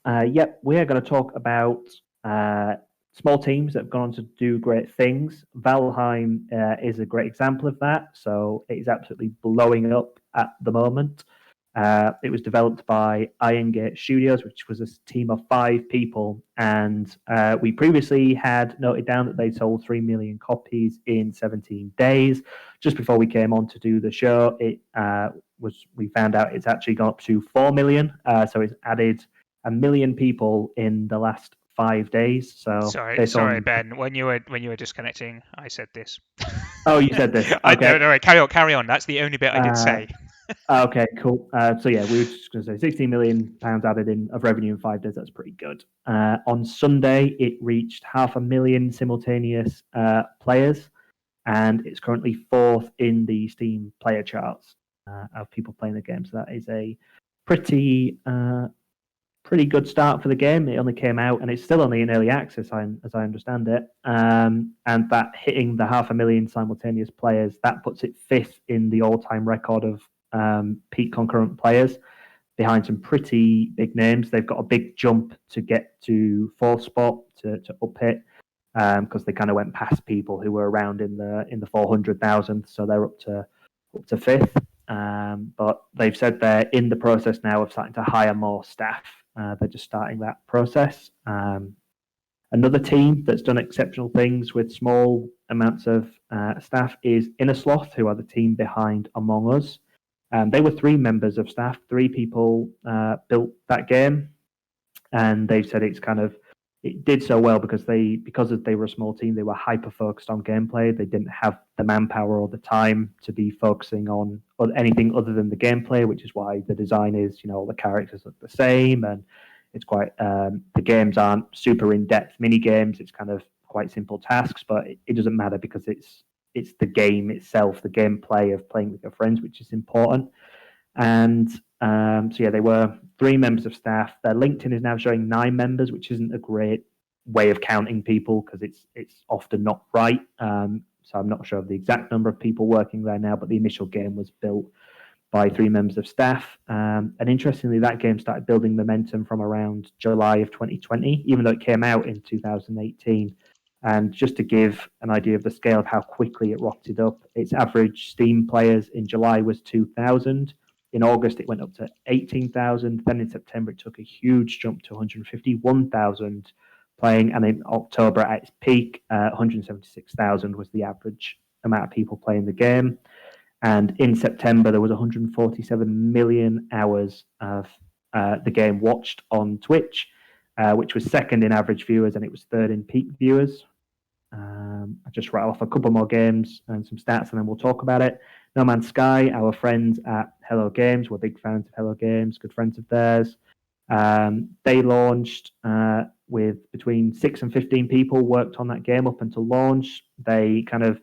Yep, we are going to talk about small teams that have gone on to do great things. Valheim is a great example of that. So it is absolutely blowing up at the moment. It was developed by Iron Gate Studios, which was a team of 5 people. And we previously had noted down that they sold 3 million copies in 17 days. Just before we came on to do the show, we found out it's actually gone up to 4 million. So it's added 1 million people in the last 5 days. So sorry, Ben. When you were disconnecting, I said this. Oh, you said this. Okay. No, carry on. That's the only bit I did say. Okay, cool. So yeah, we were just going to say £16 million added in of revenue in 5 days. That's pretty good. On Sunday, it reached 500,000 simultaneous players, and it's currently 4th in the Steam player charts of people playing the game. So that is a pretty good start for the game. It only came out, and it's still only in early access, as I understand it. And that hitting the 500,000 simultaneous players, that puts it 5th in the all-time record of peak concurrent players, behind some pretty big names. They've got a big jump to get to 4th spot to up it, because they kind of went past people who were around in the 400,000, so they're up to 5th. But they've said they're in the process now of starting to hire more staff. They're just starting that process. Another team that's done exceptional things with small amounts of staff is Innersloth, who are the team behind Among Us. They were 3 members of staff. 3 people built that game, and they've said it did so well because they were a small team. They were hyper focused on gameplay. They didn't have the manpower or the time to be focusing on anything other than the gameplay, which is why the design is, all the characters look the same, and it's quite the games aren't super in depth mini games. It's kind of quite simple tasks, but it doesn't matter because it's the game itself, the gameplay of playing with your friends, which is important. And so yeah, they were 3 members of staff. Their LinkedIn is now showing 9 members, which isn't a great way of counting people because it's often not right. So I'm not sure of the exact number of people working there now, but the initial game was built by 3 members of staff. And interestingly, that game started building momentum from around July of 2020, even though it came out in 2018. And just to give an idea of the scale of how quickly it rocketed up, its average Steam players in July was 2,000. In August, it went up to 18,000. Then in September, it took a huge jump to 151,000 playing. And in October, at its peak, 176,000 was the average amount of people playing the game. And in September, there was 147 million hours of the game watched on Twitch, which was 2nd in average viewers, and it was 3rd in peak viewers. I just rattle off a couple more games and some stats, and then we'll talk about it. No Man's Sky, our friends at Hello Games, we're big fans of Hello Games, good friends of theirs. They launched with between 6 and 15 people worked on that game up until launch. They kind of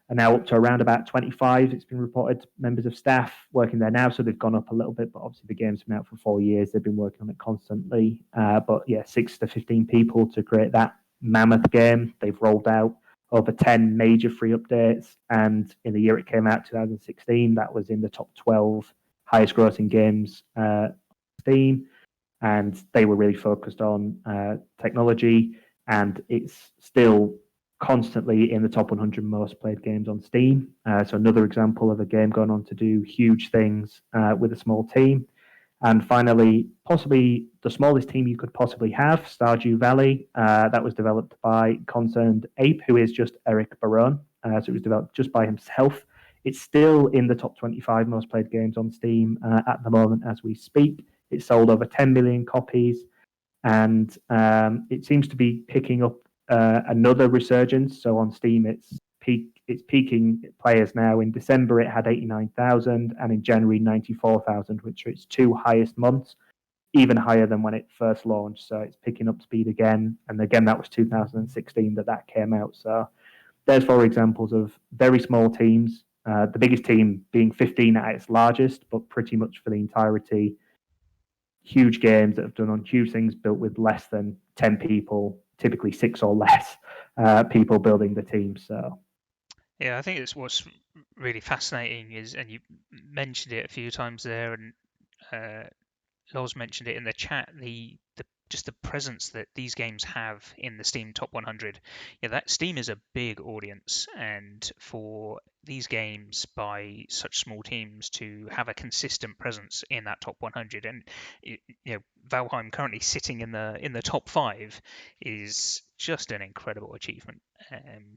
are now up to around about 25. It's been reported members of staff working there now, so they've gone up a little bit, but obviously the game's been out for 4 years. They've been working on it constantly. But yeah, 6 to 15 people to create that mammoth game. They've rolled out over 10 major free updates, and in the year it came out, 2016, that was in the top 12 highest grossing games Steam, and they were really focused on technology, and it's still constantly in the top 100 most played games on Steam. So another example of a game going on to do huge things with a small team. And finally, possibly the smallest team you could possibly have, Stardew Valley. That was developed by Concerned Ape, who is just Eric Barone. So it was developed just by himself. It's still in the top 25 most played games on Steam at the moment as we speak. It sold over 10 million copies, and it seems to be picking up another resurgence. So on Steam, it's peaking players now. In December, it had 89,000, and in January, 94,000, which are its 2 highest months, even higher than when it first launched. So it's picking up speed again. And again, that was 2016 that came out. So there's 4 examples of very small teams. The biggest team being 15 at its largest, but pretty much for the entirety, huge games that have done on huge things built with less than 10 people, typically 6 or less people building the team. So yeah, I think it's what's really fascinating is, and you mentioned it a few times there, and Loz mentioned it in the chat, the just the presence that these games have in the Steam Top 100. Yeah, that Steam is a big audience, and for these games by such small teams to have a consistent presence in that top 100, and Valheim currently sitting in the top five is just an incredible achievement.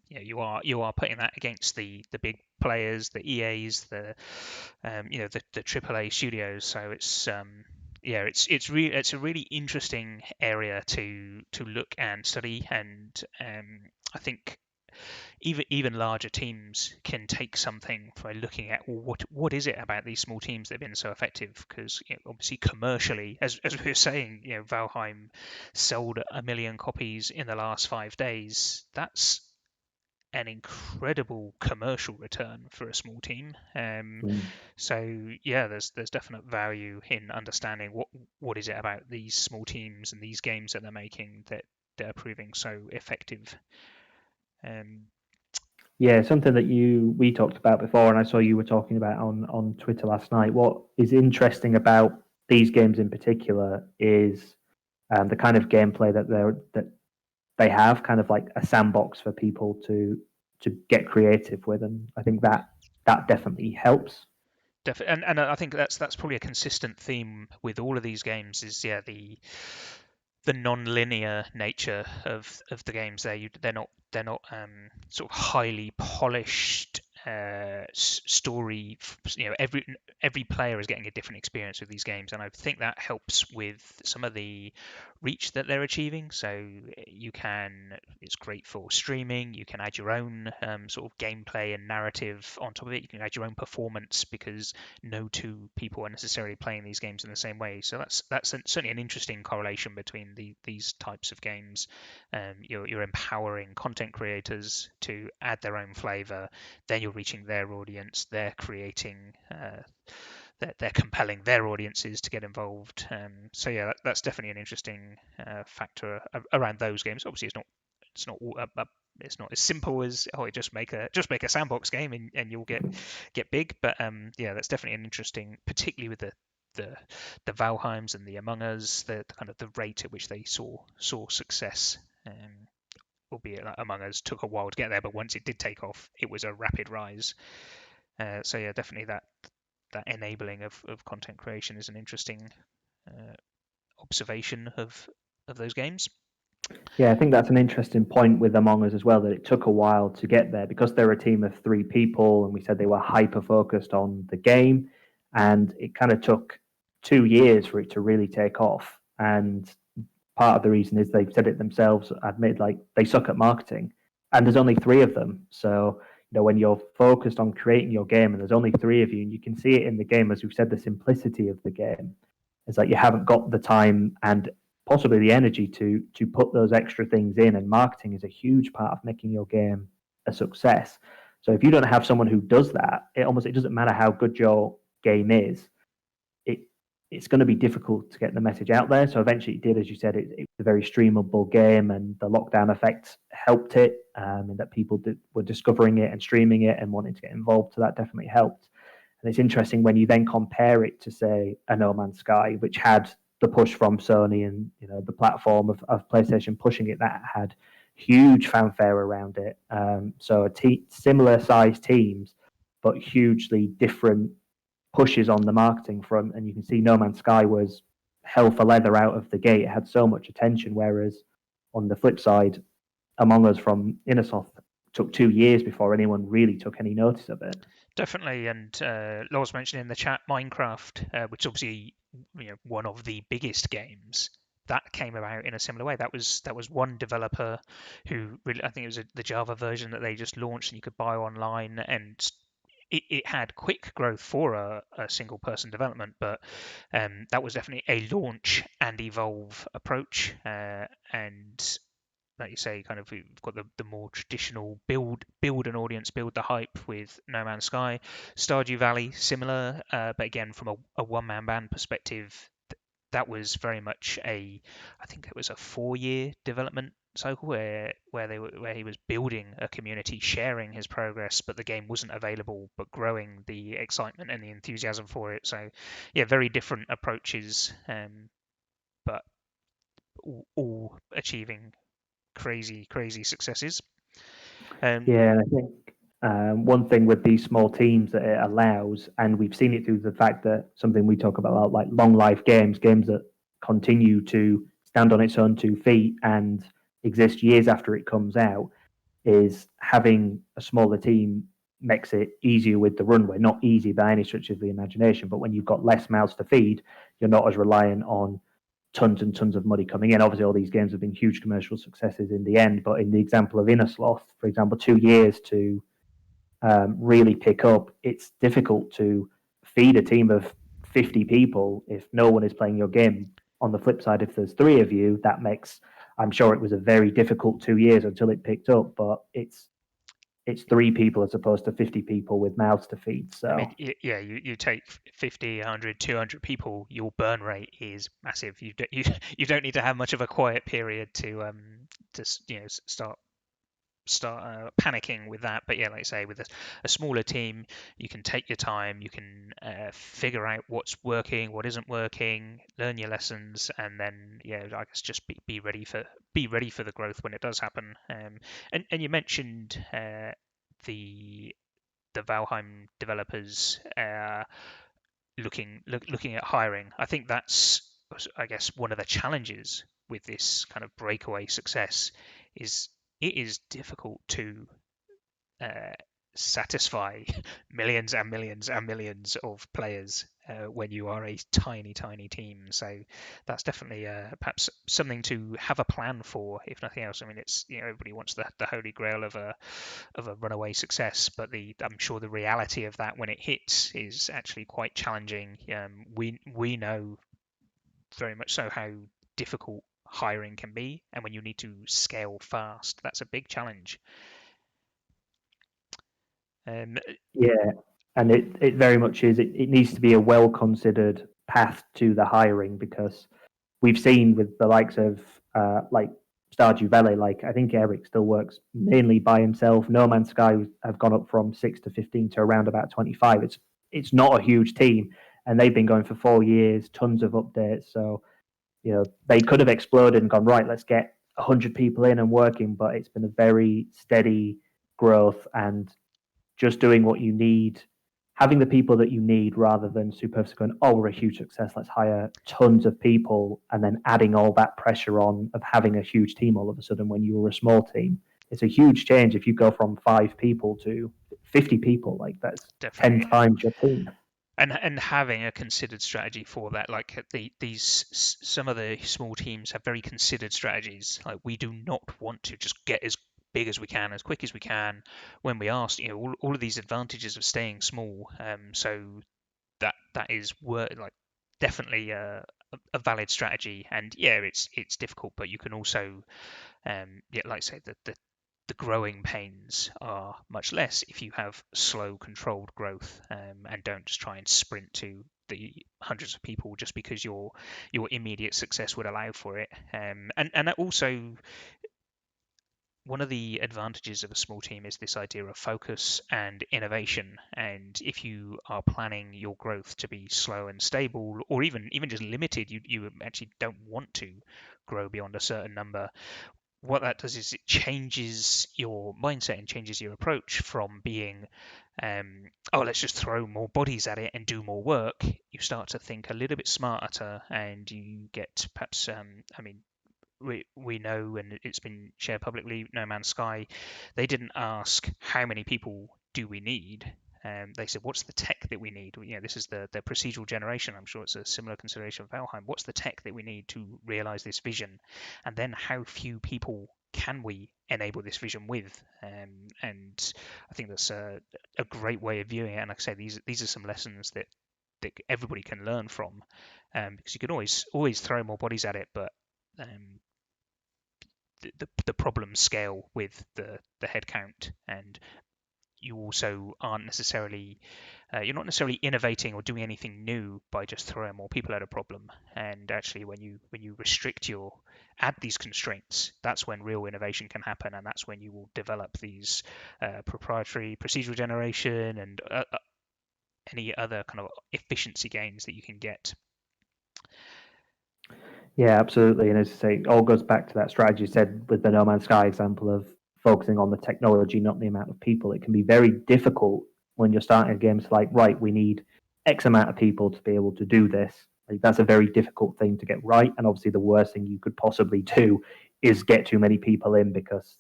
You are putting that against the big players, the EAs, the AAA studios. So it's a really interesting area to look and study, and I think even larger teams can take something by looking at, well, what is it about these small teams that have been so effective? Because obviously commercially, as we were saying, Valheim sold 1 million copies in the last 5 days. That's an incredible commercial return for a small team. Mm. So yeah, there's definite value in understanding what is it about these small teams and these games that they're making that they're proving so effective. Um, Yeah, something that we talked about before, and I saw you were talking about on Twitter last night. What is interesting about these games in particular is the kind of gameplay that they have, kind of like a sandbox for people to get creative with, and I think that definitely helps. and I think that's probably a consistent theme with all of these games is the non-linear nature of the games. They're not sort of highly polished story. Every player is getting a different experience with these games, and I think that helps with some of the reach that they're achieving. So it's great for streaming. You can add your own sort of gameplay and narrative on top of it. You can add your own performance because no two people are necessarily playing these games in the same way. So that's certainly an interesting correlation between these types of games. You're empowering content creators to add their own flavor. Then you're reaching their audience. They're creating. They're compelling their audiences to get involved. So yeah, that's definitely an interesting factor around those games. Obviously, it's not it's not as simple as just make a sandbox game and you'll get big. But yeah, that's definitely an interesting, particularly with the Valheims and the Among Us, the kind of the rate at which they saw success. Albeit like Among Us took a while to get there, but once it did take off, it was a rapid rise. So yeah, definitely that enabling of content creation is an interesting uh, observation of those games. Yeah, I think that's an interesting point with Among Us as well, that it took a while to get there because they're a team of 3 people, and we said they were hyper focused on the game, and it kind of took 2 years for it to really take off. And part of the reason is they've said it themselves, admit like they suck at marketing, and there's only 3 of them. So when you're focused on creating your game and there's only 3 of you, and you can see it in the game, as we've said, the simplicity of the game is like you haven't got the time and possibly the energy to put those extra things in, and marketing is a huge part of making your game a success. So if you don't have someone who does that, it doesn't matter how good your game is, it it's going to be difficult to get the message out there. So eventually it did, as you said, it's a very streamable game, and the lockdown effect helped it, and that people were discovering it and streaming it and wanting to get involved. So that definitely helped. And it's interesting when you then compare it to, say, a No Man's Sky, which had the push from Sony and the platform of PlayStation pushing it, that had huge fanfare around it. So similar sized teams, but hugely different pushes on the marketing front. And you can see No Man's Sky was hell for leather out of the gate. It had so much attention, whereas on the flip side, Among Us from Innosoft took 2 years before anyone really took any notice of it. Definitely, and Laws mentioned in the chat Minecraft, which is obviously one of the biggest games that came about in a similar way. That was one developer who really, I think it was the Java version that they just launched and you could buy online, and it had quick growth for a single person development, but that was definitely a launch and evolve approach, and like you say, kind of we've got the more traditional build an audience, build the hype with No Man's Sky. Stardew Valley, similar, but again from a one-man band perspective, that was very much I think it was a 4-year development cycle where he was building a community, sharing his progress, but the game wasn't available, but growing the excitement and the enthusiasm for it. So yeah, very different approaches, but all achieving crazy successes. Yeah, and I think one thing with these small teams that it allows, and we've seen it through the fact that something we talk about, like long life games, games that continue to stand on its own 2 feet and exist years after it comes out, is having a smaller team makes it easier with the runway. Not easy by any stretch of the imagination, but when you've got less mouths to feed, you're not as reliant on tons and tons of money coming in. Obviously, all these games have been huge commercial successes in the end, but in the example of Inner Sloth, for example, 2 years to really pick up, it's difficult to feed a team of 50 people if no one is playing your game. On the flip side, if there's three of you, that makes, I'm sure it was a very difficult 2 years until it picked up, but it's three people as opposed to 50 people with mouths to feed. I mean, So yeah, you take 50, 100, 200 people, your burn rate is massive. You don't need to have much of a quiet period to start panicking with that. But yeah, like I say, with a smaller team, you can take your time, you can figure out what's working, what isn't working, learn your lessons, and then yeah, I guess just be ready for the growth when it does happen. And you mentioned the Valheim developers looking at hiring. I think that's, I guess, one of the challenges with this kind of breakaway success is it is difficult to uh, satisfy millions and millions and millions of players when you are a tiny team. So that's definitely perhaps something to have a plan for, if nothing else. I mean, it's everybody wants the holy grail of a runaway success, but I'm sure the reality of that when it hits is actually quite challenging. We know very much so how difficult hiring can be, and when you need to scale fast, that's a big challenge. Um, yeah, and it very much is. It needs to be a well considered path to the hiring because we've seen with the likes of like Stardew Valley, like I think Eric still works mainly by himself. No Man's Sky have gone up from 6 to 15 to around about 25. It's not a huge team, and they've been going for 4 years, tons of updates. So they could have exploded and gone right. Let's get 100 people in and working, but it's been a very steady growth and just doing what you need, having the people that you need rather than superfluous going, oh, we're a huge success, let's hire tons of people, and then adding all that pressure on of having a huge team all of a sudden when you were a small team. It's a huge change if you go from 5 people to 50 people, like that's 10 Definitely. times your team. And having a considered strategy for that, like some of the small teams have very considered strategies. Like we do not want to just get as big as we can, as quick as we can, when we ask. All of these advantages of staying small. So that is like definitely a valid strategy. And yeah, it's difficult, but you can also yeah, like I say, the growing pains are much less if you have slow, controlled growth, and don't just try and sprint to the hundreds of people just because your immediate success would allow for it. And that also, one of the advantages of a small team is this idea of focus and innovation. And if you are planning your growth to be slow and stable, or even just limited, you actually don't want to grow beyond a certain number. What that does is it changes your mindset and changes your approach from being, oh, let's just throw more bodies at it and do more work. You start to think a little bit smarter, and you get perhaps, I mean, we know, and it's been shared publicly, No Man's Sky, they didn't ask how many people do we need. They said, what's the tech that we need? This is the procedural generation. I'm sure it's a similar consideration of Valheim. What's the tech that we need to realize this vision? And then how few people can we enable this vision with? And I think that's a great way of viewing it. And like I say, these are some lessons that everybody can learn from, because you can always throw more bodies at it, but um, the problems scale with the head count, and you also aren't necessarily you're not necessarily innovating or doing anything new by just throwing more people at a problem. And actually, when you restrict your add these constraints, that's when real innovation can happen, and that's when you will develop these proprietary procedural generation and any other kind of efficiency gains that you can get. Yeah, absolutely. And as I say, it all goes back to that strategy you said with the No Man's Sky example of focusing on the technology, not the amount of people. It can be very difficult when you're starting a game. It's like, right, we need X amount of people to be able to do this. Like, that's a very difficult thing to get right. And obviously, the worst thing you could possibly do is get too many people in, because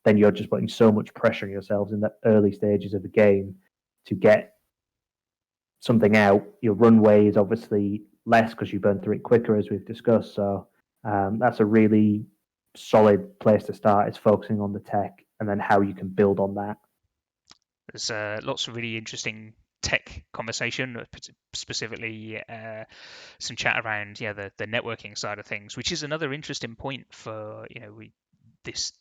then you're just putting so much pressure on yourselves in the early stages of the game to get something out. Your runway is obviously less because you burn through it quicker, as we've discussed. So that's a really solid place to start, is focusing on the tech and then how you can build on that. There's lots of really interesting tech conversation, specifically some chat around the networking side of things, which is another interesting point for this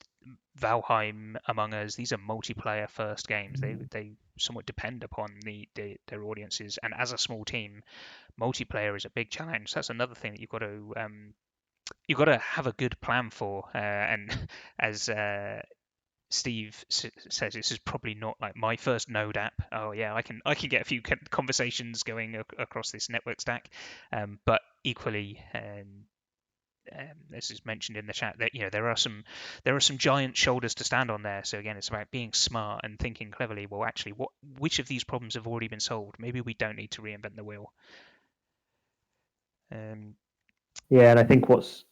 Valheim, Among Us. These are multiplayer first games. They somewhat depend upon their audiences, and as a small team, multiplayer is a big challenge. That's another thing that you've got to have a good plan for. And as Steve says, this is probably not like my first Node app. Oh yeah, I can get a few conversations going across this network stack, but equally. This is mentioned in the chat that there are some giant shoulders to stand on there. So again, it's about being smart and thinking cleverly. Well, actually, which of these problems have already been solved? Maybe we don't need to reinvent the wheel. Um, Yeah, and I think what's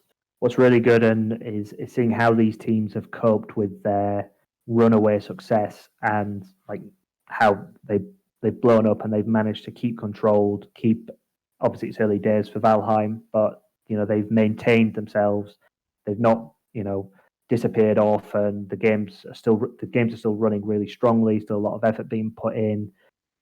really good and is seeing how these teams have coped with their runaway success, and like how they've blown up and they've managed to keep controlled, keep, obviously it's early days for Valheim, but they've maintained themselves. They've not disappeared off, and the games are still running really strongly. Still a lot of effort being put in.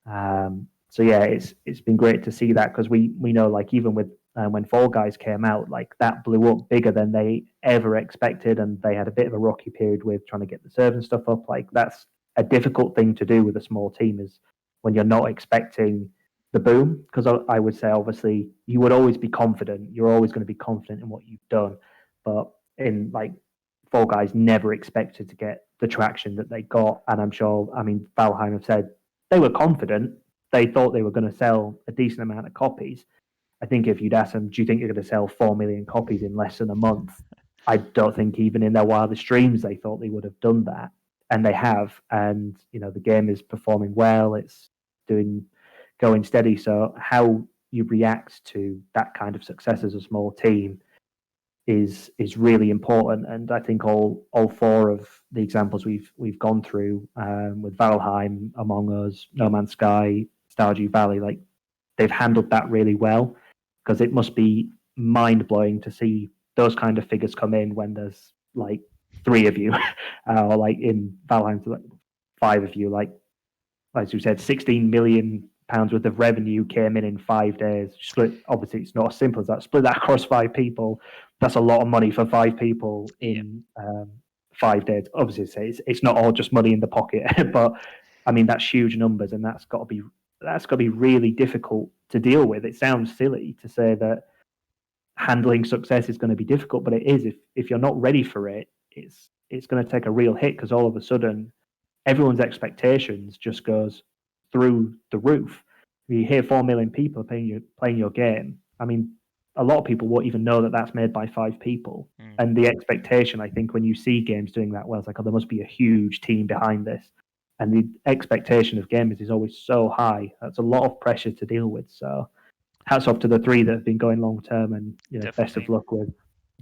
So yeah, it's been great to see that, because we know, like, even with when Fall Guys came out, like that blew up bigger than they ever expected, and they had a bit of a rocky period with trying to get the servers and stuff up. Like, that's a difficult thing to do with a small team, is when you're not expecting the boom. Because I would say, obviously, you would always be confident. You're always going to be confident in what you've done, but in like Fall Guys never expected to get the traction that they got, and I'm sure. I mean, Valheim have said they were confident. They thought they were going to sell a decent amount of copies. I think if you'd ask them, do you think you're going to sell 4 million copies in less than a month? I don't think even in their wildest dreams they thought they would have done that. And they have. And, the game is performing well. It's going steady. So how you react to that kind of success as a small team is really important. And I think all four of the examples we've gone through, with Valheim, Among Us, No Man's Sky, Stardew Valley, like, they've handled that really well, because it must be mind blowing to see those kind of figures come in when there's like three of you, or like in Valheim, like five of you. Like, as you said, £16 million worth of revenue came in 5 days. Split, obviously, it's not as simple as that. Split that across five people. That's a lot of money for five people yeah, in 5 days. Obviously, it's not all just money in the pocket, but I mean, that's huge numbers, and that's got to be really difficult to deal with. It sounds silly to say that handling success is going to be difficult, but it is. If you're not ready for it, it's going to take a real hit, because all of a sudden everyone's expectations just goes through the roof. You hear 4 million people playing your game. I mean, a lot of people won't even know that that's made by five people. mm, And the expectation, I think, when you see games doing that well, it's like, oh, there must be a huge team behind this. And the expectation of gamers is always so high. That's a lot of pressure to deal with. So hats off to the three that have been going long term, and best of definitely. luck with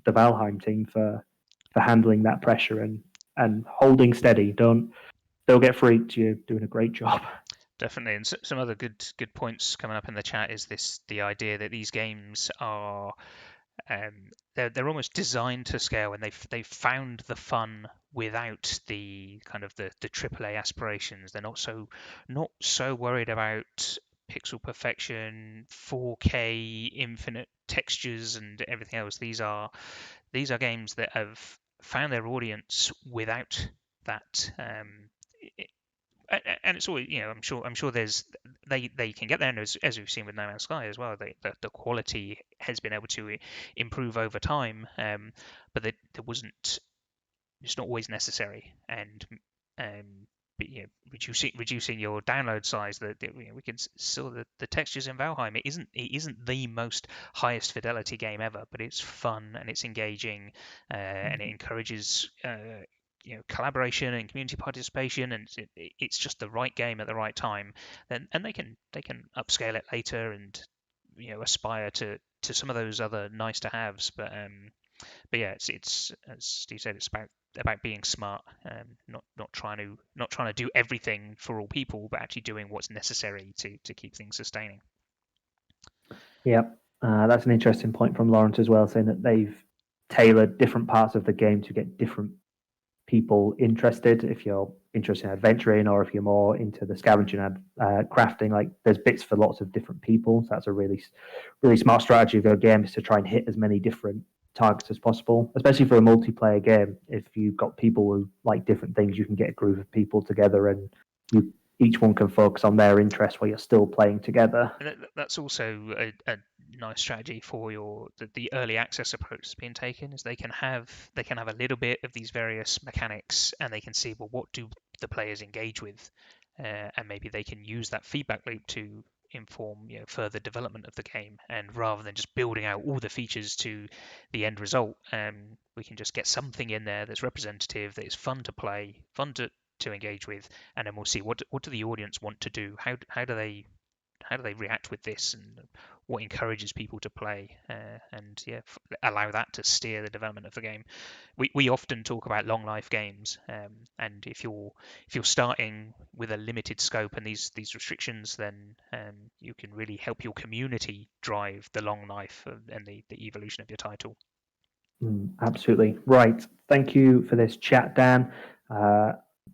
the Valheim team for handling that pressure and holding steady. Don't get freaked. You're doing a great job. Definitely, and some other good points coming up in the chat is the idea that these games are they're almost designed to scale, and they've found the fun without the kind of the AAA aspirations. They're not so worried about pixel perfection, 4K, infinite textures, and everything else. These are games that have found their audience without that. And it's always, I'm sure there's they can get there, and as we've seen with No Man's Sky as well, the quality has been able to improve over time, but there wasn't, it's not always necessary. And reducing your download size. That we can still the textures in Valheim. It isn't the most highest fidelity game ever, but it's fun and it's engaging, and it encourages collaboration and community participation, and it's just the right game at the right time. And they can upscale it later and aspire to some of those other nice to haves. But yeah, it's as Steve said, it's about being smart, not trying to do everything for all people, but actually doing what's necessary to keep things sustaining. Yeah, that's an interesting point from Lawrence as well, saying that they've tailored different parts of the game to get different people interested. If you're interested in adventuring, or if you're more into the scavenging and crafting, like there's bits for lots of different people. So that's a really smart strategy of your game, is to try and hit as many different targets as possible, especially for a multiplayer game. If you've got people who like different things, you can get a group of people together and each one can focus on their interest while you're still playing together. And that's also a nice strategy for the early access approach that's being taken, is they can have a little bit of these various mechanics, and they can see, well, what do the players engage with, and maybe they can use that feedback loop to inform further development of the game. And rather than just building out all the features to the end result, we can just get something in there that's representative, that is fun to play, fun to engage with, and then we'll see what do the audience want to do, how do they react with this, and what encourages people to play, and allow that to steer the development of the game. We often talk about long life games, and if you're starting with a limited scope and these restrictions, then you can really help your community drive the long life and the evolution of your title. Absolutely right. Thank you for this chat, Dan.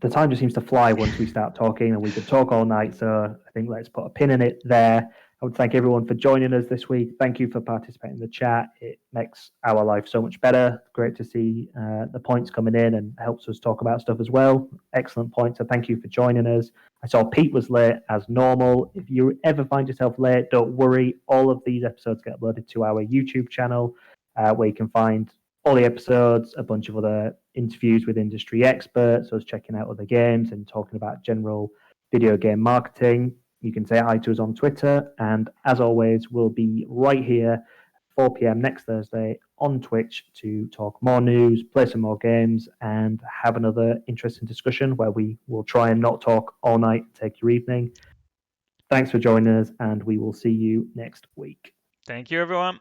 The time just seems to fly once we start talking, and we could talk all night. So I think let's put a pin in it there. I would thank everyone for joining us this week. Thank you for participating in the chat. It makes our life so much better. Great to see the points coming in, and helps us talk about stuff as well. Excellent points. So thank you for joining us. I saw Pete was late as normal. If you ever find yourself late, don't worry. All of these episodes get uploaded to our YouTube channel, where you can find all the episodes, a bunch of other interviews with industry experts, us checking out other games and talking about general video game marketing. You can say hi to us on Twitter. And as always, we'll be right here 4 p.m. next Thursday on Twitch to talk more news, play some more games, and have another interesting discussion where we will try and not talk all night, take your evening. Thanks for joining us, and we will see you next week. Thank you, everyone.